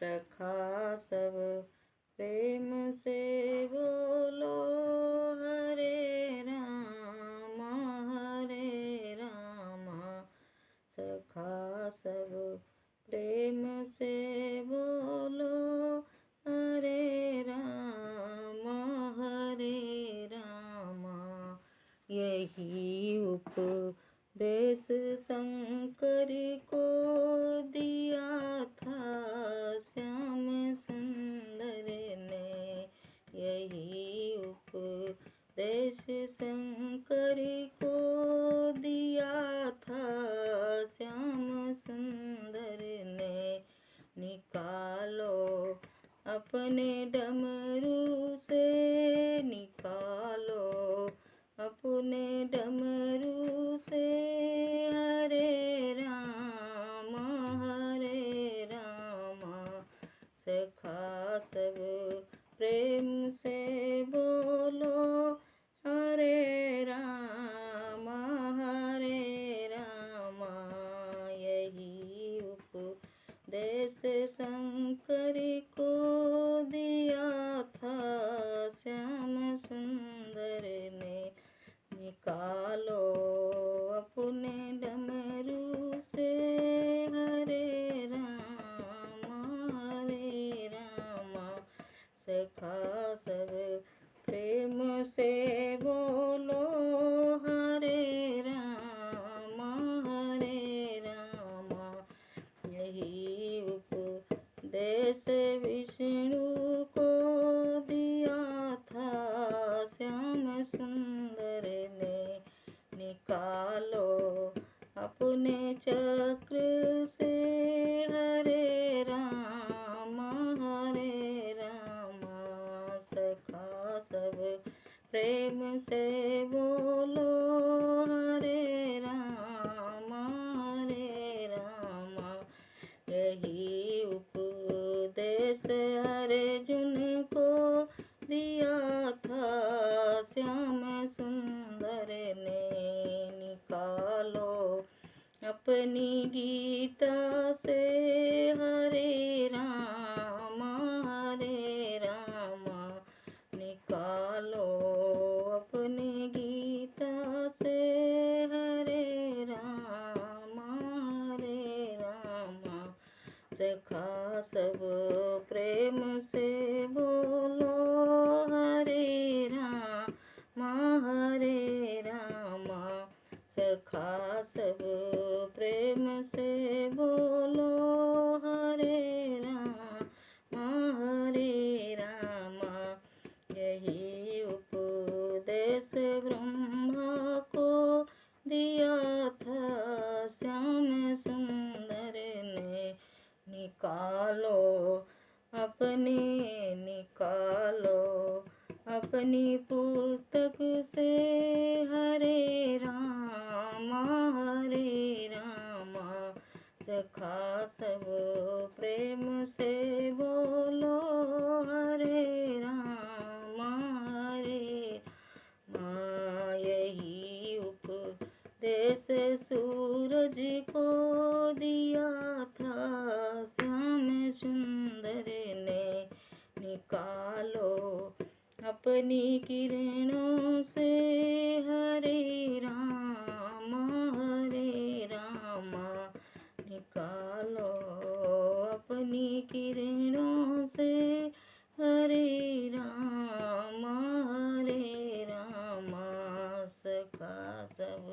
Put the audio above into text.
सखा सब प्रेम से बोलो हरे राम सखा सब प्रेम से बोलो हरे राम यही उपदेश शंकर को दिया था श्याम सुंदर ने। यही उपदेश शंकर को दिया था श्याम सुंदर ने। निकालो अपने डमरू से, निकालो अपने डमरू से हरे राम सखा सब प्रेम से बोलो हरे राम यही उपदेश शंकर को दिया था श्याम सुंदर ने। निकालो अपने डमरू से हरे राम सखा सब प्रेम से बोलो हरे राम यही उपदेश विष्णु को दिया था श्याम सुंदर ने। निकालो अपने चक्र से हरे राम सखा सब प्रेम से बोलो हरे राम यही उपदेश अर्जुन को दिया था श्याम सुंदर ने। निकालो अपनी गीता से हरे राम निकालो अपनी गीता से हरे राम सखा सब प्रेम से बोलो हरे राम सखा सब प्रेम से बोलो हरे राम यही उपदेश ब्रह्मा को दिया था श्याम सुंदर ने। निकालो अपनी पुस्तक से हरे राम सखा सब प्रेम से बोलो हरे राम यही उपदेश सूरज को दिया था श्याम सुंदर ने। निकालो अपनी किरणों से हरे राम निकालो अपनी किरणों से हरे राम सखा सब